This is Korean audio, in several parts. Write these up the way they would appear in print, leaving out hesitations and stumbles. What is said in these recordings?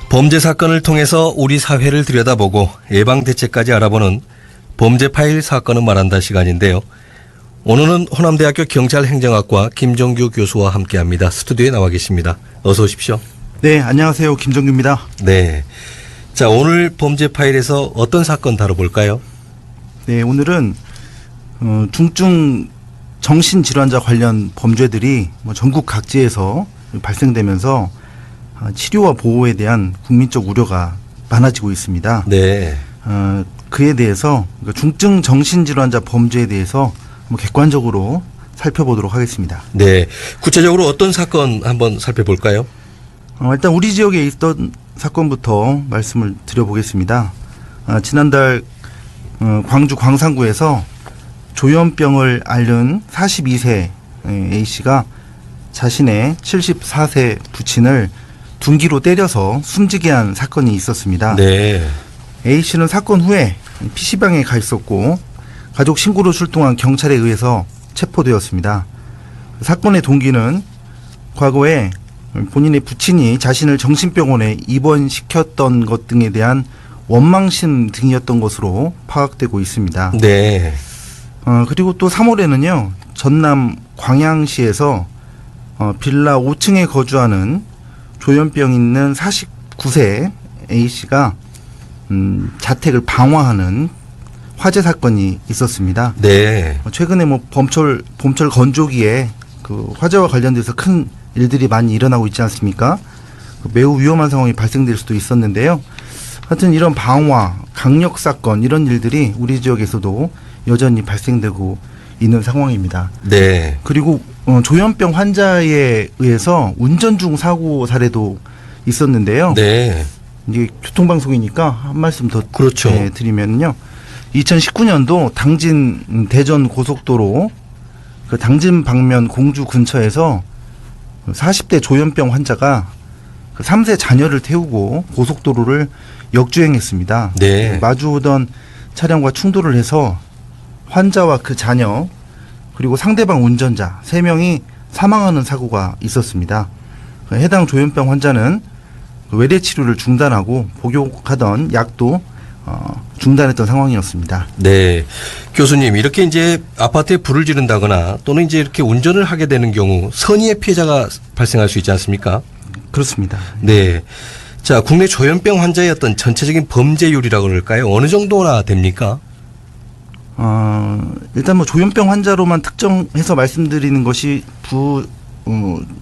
범죄 사건을 통해서 우리 사회를 들여다보고 예방 대책까지 알아보는 범죄 파일 사건은 말한다 시간인데요. 오늘은 호남대학교 경찰행정학과 김정규 교수와 함께합니다. 스튜디오에 나와 계십니다. 어서 오십시오. 네, 안녕하세요. 김정규입니다. 네. 자, 오늘 범죄 파일에서 어떤 사건 다뤄볼까요? 네, 오늘은 중증 정신질환자 관련 범죄들이 전국 각지에서 발생되면서 치료와 보호에 대한 국민적 우려가 많아지고 있습니다. 네. 그에 대해서 중증 정신질환자 범죄에 대해서 객관적으로 살펴보도록 하겠습니다. 네. 구체적으로 어떤 사건 한번 살펴볼까요? 일단 우리 지역에 있던 사건부터 말씀을 드려보겠습니다. 지난달 광주 광산구에서 조현병을 앓는 42세 A씨가 자신의 74세 부친을 둔기로 때려서 숨지게 한 사건이 있었습니다. 네. A씨는 사건 후에 PC방에 가 있었고 가족 신고로 출동한 경찰에 의해서 체포되었습니다. 사건의 동기는 과거에 본인의 부친이 자신을 정신병원에 입원시켰던 것 등에 대한 원망심 등이었던 것으로 파악되고 있습니다. 네. 그리고 또 3월에는요, 전남 광양시에서 빌라 5층에 거주하는 조현병 있는 49세 A씨가 자택을 방화하는 화재 사건이 있었습니다. 네. 최근에 봄철 건조기에 그 화재와 관련돼서 큰 일들이 많이 일어나고 있지 않습니까? 매우 위험한 상황이 발생될 수도 있었는데요. 하여튼 이런 방화, 강력 사건 이런 일들이 우리 지역에서도 여전히 발생되고 있는 상황입니다. 네. 그리고 조현병 환자에 의해서 운전 중 사고 사례도 있었는데요. 네. 이게 교통방송이니까 한 말씀 더 그렇죠. 드리면요. 2019년도 당진 대전 고속도로 그 당진 방면 공주 근처에서 40대 조현병 환자가 그 3세 자녀를 태우고 고속도로를 역주행했습니다. 네. 마주오던 차량과 충돌을 해서 환자와 그 자녀 그리고 상대방 운전자 3명이 사망하는 사고가 있었습니다. 해당 조현병 환자는 외래 치료를 중단하고 복용하던 약도 중단했던 상황이었습니다. 네. 교수님, 이렇게 이제 아파트에 불을 지른다거나 또는 이제 이렇게 운전을 하게 되는 경우 선의의 피해자가 발생할 수 있지 않습니까? 그렇습니다. 네. 자, 국내 조현병 환자의 어떤 전체적인 범죄율이라고 그럴까요? 어느 정도나 됩니까? 일단 조현병 환자로만 특정해서 말씀드리는 것이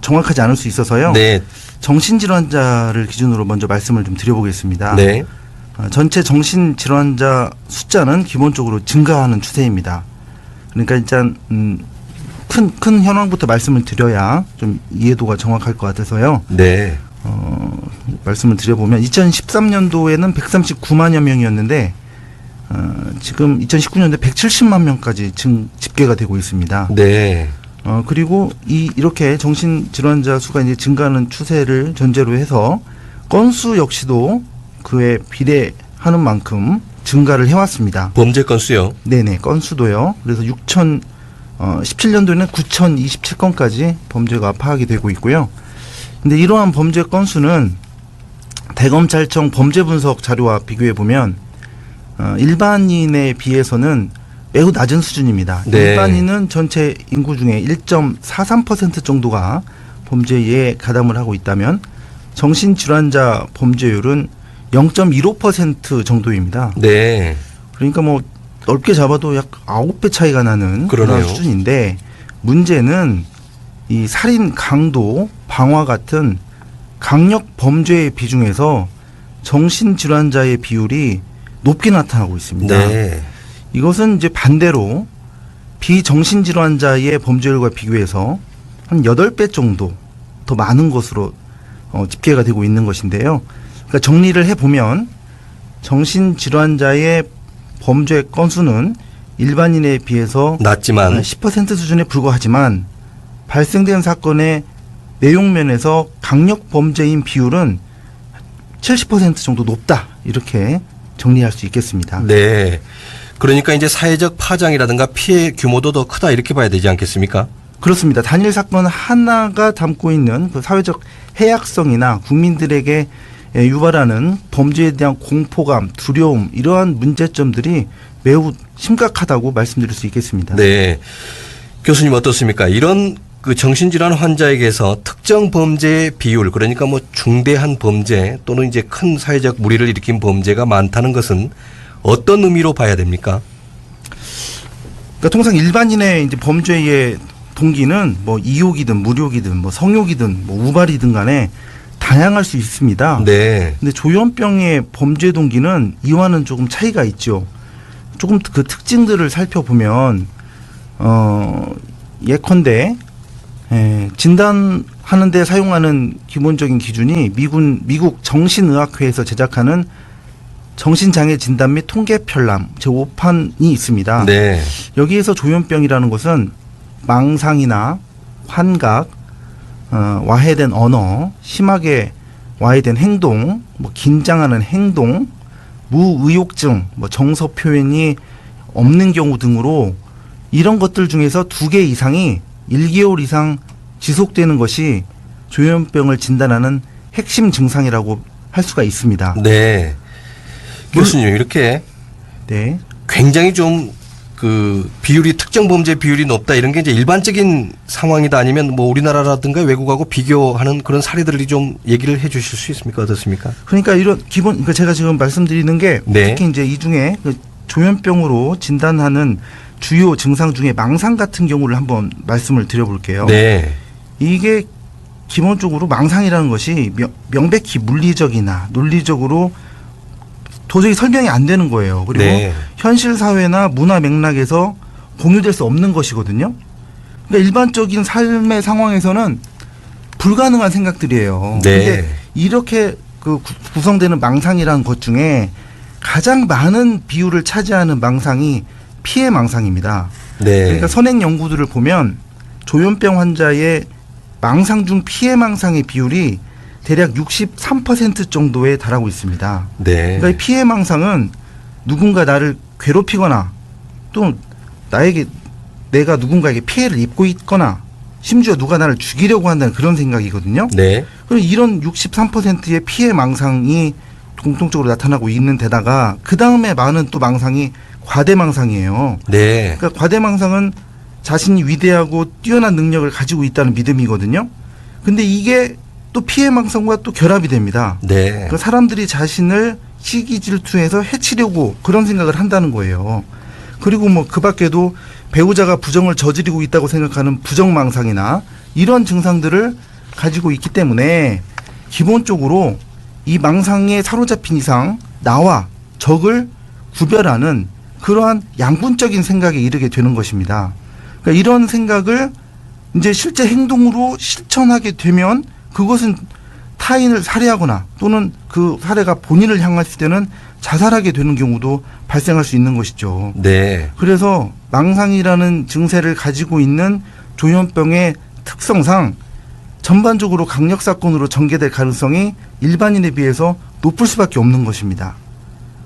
정확하지 않을 수 있어서요. 네. 정신질환자를 기준으로 먼저 말씀을 좀 드려보겠습니다. 네. 전체 정신질환자 숫자는 기본적으로 증가하는 추세입니다. 그러니까 일단 큰 현황부터 말씀을 드려야 좀 이해도가 정확할 것 같아서요. 네. 말씀을 드려보면 2013년도에는 139만여 명이었는데 지금 2019년도에 170만 명까지 집계가 되고 있습니다. 네. 그리고 이렇게 정신질환자 수가 이제 증가하는 추세를 전제로 해서 건수 역시도 그에 비례하는 만큼 증가를 해왔습니다. 범죄 건수요? 네네, 건수도요. 그래서 17년도에는 9,027건까지 범죄가 파악이 되고 있고요. 근데 이러한 범죄 건수는 대검찰청 범죄분석 자료와 비교해 보면 일반인에 비해서는 매우 낮은 수준입니다. 네. 일반인은 전체 인구 중에 1.43% 정도가 범죄에 가담을 하고 있다면 정신질환자 범죄율은 0.15% 정도입니다. 네. 그러니까 넓게 잡아도 약 9배 차이가 나는 그러네요. 그런 수준인데 문제는 이 살인, 강도, 방화 같은 강력 범죄의 비중에서 정신질환자의 비율이 높게 나타나고 있습니다. 네. 이것은 이제 반대로 비정신질환자의 범죄율과 비교해서 한 8배 정도 더 많은 것으로 집계가 되고 있는 것인데요. 그러니까 정리를 해보면 정신질환자의 범죄 건수는 일반인에 비해서 낮지만 10% 수준에 불과하지만 발생된 사건의 내용면에서 강력 범죄인 비율은 70% 정도 높다. 이렇게 정리할 수 있겠습니다. 네. 그러니까 이제 사회적 파장이라든가 피해 규모도 더 크다 이렇게 봐야 되지 않겠습니까? 그렇습니다. 단일 사건 하나가 담고 있는 그 사회적 해악성이나 국민들에게 유발하는 범죄에 대한 공포감, 두려움 이러한 문제점들이 매우 심각하다고 말씀드릴 수 있겠습니다. 네. 교수님 어떻습니까? 이런 그 정신질환 환자에게서 특정 범죄의 비율, 그러니까 뭐 중대한 범죄 또는 이제 큰 사회적 무리를 일으킨 범죄가 많다는 것은 어떤 의미로 봐야 됩니까? 그러니까 통상 일반인의 이제 범죄의 동기는 뭐 이욕이든 무욕이든 뭐 성욕이든 뭐 우발이든 간에 다양할 수 있습니다. 네. 근데 조현병의 범죄 동기는 이와는 조금 차이가 있죠. 조금 그 특징들을 살펴보면 예컨대 진단하는 데 사용하는 기본적인 기준이 미국 정신의학회에서 제작하는 정신장애 진단 및 통계 편람 제5판이 있습니다. 네. 여기에서 조현병이라는 것은 망상이나 환각, 와해된 언어, 심하게 와해된 행동, 뭐 긴장하는 행동, 무의욕증, 뭐 정서 표현이 없는 경우 등으로 이런 것들 중에서 2개 이상이 1개월 이상 지속되는 것이 조현병을 진단하는 핵심 증상이라고 할 수가 있습니다. 네. 교수님 이렇게 네. 굉장히 좀 그 비율이 특정 범죄 비율이 높다 이런 게 이제 일반적인 상황이다 아니면 뭐 우리나라라든가 외국하고 비교하는 그런 사례들이 좀 얘기를 해 주실 수 있습니까? 어떻습니까? 그러니까 이런 그러니까 제가 지금 말씀드리는 게 네. 특히 이제 이 중에 그 조현병으로 진단하는 주요 증상 중에 망상 같은 경우를 한번 말씀을 드려볼게요. 네. 이게 기본적으로 망상이라는 것이 명백히 물리적이나 논리적으로 도저히 설명이 안 되는 거예요. 그리고 네. 현실 사회나 문화 맥락에서 공유될 수 없는 것이거든요. 그러니까 일반적인 삶의 상황에서는 불가능한 생각들이에요. 네. 근데 이렇게 그 구성되는 망상이라는 것 중에 가장 많은 비율을 차지하는 망상이 피해 망상입니다. 네. 그러니까 선행 연구들을 보면 조현병 환자의 망상 중 피해 망상의 비율이 대략 63% 정도에 달하고 있습니다. 네. 그러니까 이 피해 망상은 누군가 나를 괴롭히거나 또 내가 누군가에게 피해를 입고 있거나 심지어 누가 나를 죽이려고 한다는 그런 생각이거든요. 네. 그럼 이런 63%의 피해 망상이 공통적으로 나타나고 있는 데다가 그 다음에 많은 또 망상이 과대망상이에요. 네. 그러니까 과대망상은 자신이 위대하고 뛰어난 능력을 가지고 있다는 믿음이거든요. 근데 이게 또 피해망상과 또 결합이 됩니다. 네. 그러니까 사람들이 자신을 시기 질투해서 해치려고 그런 생각을 한다는 거예요. 그리고 뭐 그 밖에도 배우자가 부정을 저지르고 있다고 생각하는 부정망상이나 이런 증상들을 가지고 있기 때문에 기본적으로 이 망상에 사로잡힌 이상 나와 적을 구별하는 그러한 양분적인 생각에 이르게 되는 것입니다. 그러니까 이런 생각을 이제 실제 행동으로 실천하게 되면 그것은 타인을 살해하거나 또는 그 살해가 본인을 향했을 때는 자살하게 되는 경우도 발생할 수 있는 것이죠. 네. 그래서 망상이라는 증세를 가지고 있는 조현병의 특성상 전반적으로 강력 사건으로 전개될 가능성이 일반인에 비해서 높을 수밖에 없는 것입니다.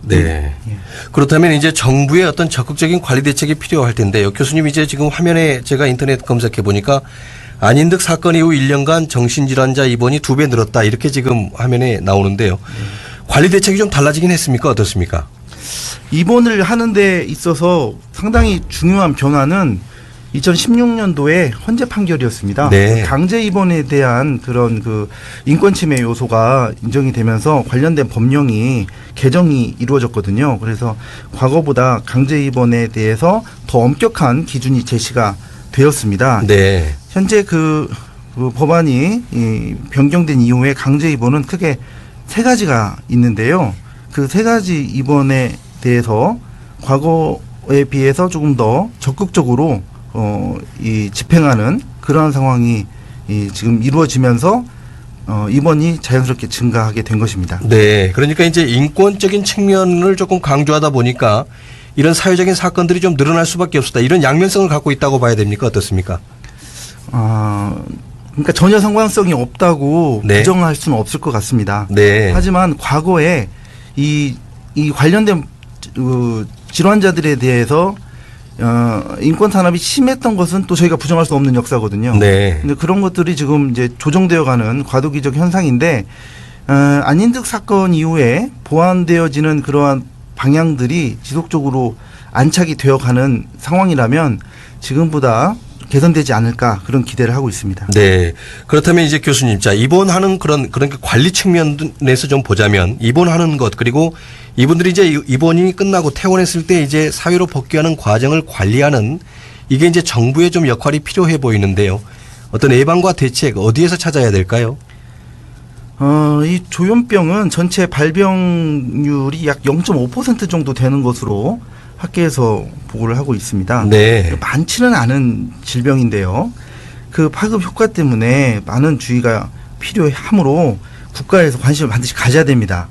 네. 예. 그렇다면 이제 정부의 어떤 적극적인 관리 대책이 필요할 텐데요. 교수님 이제 지금 화면에 제가 인터넷 검색해 보니까 안인득 사건 이후 1년간 정신질환자 입원이 2배 늘었다 이렇게 지금 화면에 나오는데요. 관리 대책이 좀 달라지긴 했습니까? 어떻습니까? 입원을 하는 데 있어서 상당히 중요한 변화는 2016년도에 헌재 판결이었습니다. 네. 강제 입원에 대한 그런 그 인권 침해 요소가 인정이 되면서 관련된 법령이 개정이 이루어졌거든요. 그래서 과거보다 강제 입원에 대해서 더 엄격한 기준이 제시가 되었습니다. 네. 현재 그 법안이 변경된 이후에 강제 입원은 크게 3가지가 있는데요. 그 3가지 입원에 대해서 과거에 비해서 조금 더 적극적으로 이 집행하는 그러한 상황이 지금 이루어지면서 입원이 자연스럽게 증가하게 된 것입니다. 네. 그러니까 이제 인권적인 측면을 조금 강조하다 보니까 이런 사회적인 사건들이 좀 늘어날 수밖에 없었다. 이런 양면성을 갖고 있다고 봐야 됩니까? 어떻습니까? 그러니까 전혀 상관성이 없다고 네. 부정할 수는 없을 것 같습니다. 네. 하지만 과거에 이 관련된 질환자들에 대해서 인권 탄압이 심했던 것은 또 저희가 부정할 수 없는 역사거든요. 네. 근데 그런 것들이 지금 이제 조정되어가는 과도기적 현상인데 안인득 사건 이후에 보완되어지는 그러한 방향들이 지속적으로 안착이 되어가는 상황이라면 지금보다 개선되지 않을까 그런 기대를 하고 있습니다. 네. 그렇다면 이제 교수님, 자, 입원하는 그런 관리 측면에서 좀 보자면 입원하는 것 그리고 이분들이 이제 입원이 끝나고 퇴원했을 때 이제 사회로 복귀하는 과정을 관리하는 이게 이제 정부의 좀 역할이 필요해 보이는데요. 어떤 예방과 대책 어디에서 찾아야 될까요? 이 조현병은 전체 발병률이 약 0.5% 정도 되는 것으로 학계에서 보고를 하고 있습니다. 네. 많지는 않은 질병인데요. 그 파급 효과 때문에 많은 주의가 필요하므로 국가에서 관심을 반드시 가져야 됩니다.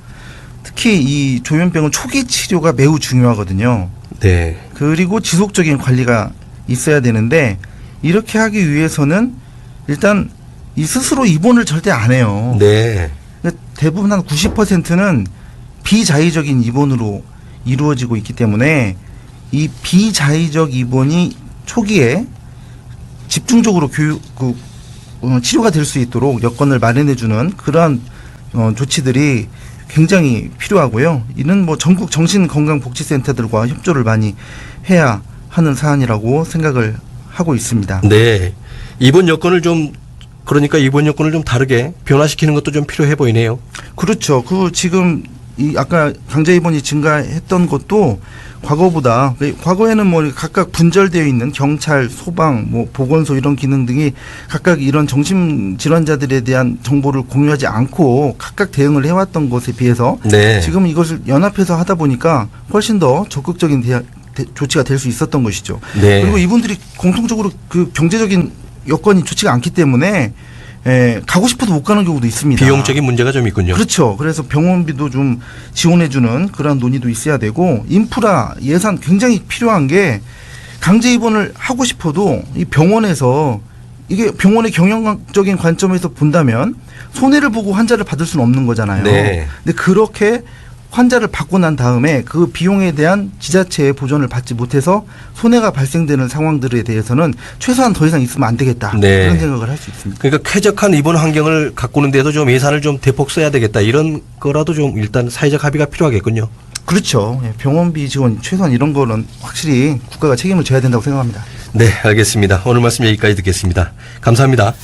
특히 이 조현병은 초기 치료가 매우 중요하거든요. 네. 그리고 지속적인 관리가 있어야 되는데 이렇게 하기 위해서는 일단 이 스스로 입원을 절대 안 해요. 네. 대부분 한 90%는 비자의적인 입원으로 이루어지고 있기 때문에 이 비자의적 입원이 초기에 집중적으로 치료가 될 수 있도록 여건을 마련해주는 그러한 조치들이 굉장히 필요하고요. 이는 뭐 전국 정신건강복지센터들과 협조를 많이 해야 하는 사안이라고 생각을 하고 있습니다. 네. 입원 여건을 좀 그러니까 입원 여건을 좀 다르게 변화시키는 것도 좀 필요해 보이네요. 그렇죠. 지금 이 아까 강제 입원이 증가했던 것도 과거보다 과거에는 뭐 각각 분절되어 있는 경찰, 소방, 뭐 보건소 이런 기능 등이 각각 이런 정신 질환자들에 대한 정보를 공유하지 않고 각각 대응을 해왔던 것에 비해서 네. 지금 이것을 연합해서 하다 보니까 훨씬 더 적극적인 조치가 될 수 있었던 것이죠. 네. 그리고 이분들이 공통적으로 그 경제적인 여건이 좋지가 않기 때문에 가고 싶어도 못 가는 경우도 있습니다. 비용적인 문제가 좀 있군요. 그렇죠. 그래서 병원비도 좀 지원해주는 그런 논의도 있어야 되고 인프라 예산 굉장히 필요한 게 강제 입원을 하고 싶어도 이 병원에서 이게 병원의 경영적인 관점에서 본다면 손해를 보고 환자를 받을 수는 없는 거잖아요. 네. 근데 그렇게 환자를 받고 난 다음에 그 비용에 대한 지자체의 보전을 받지 못해서 손해가 발생되는 상황들에 대해서는 최소한 더 이상 있으면 안 되겠다. 네. 그런 생각을 할 수 있습니다. 그러니까 쾌적한 입원 환경을 가꾸는 데도 좀 예산을 좀 대폭 써야 되겠다. 이런 거라도 좀 일단 사회적 합의가 필요하겠군요. 그렇죠. 병원비 지원 최소한 이런 거는 확실히 국가가 책임을 져야 된다고 생각합니다. 네, 알겠습니다. 오늘 말씀 여기까지 듣겠습니다. 감사합니다.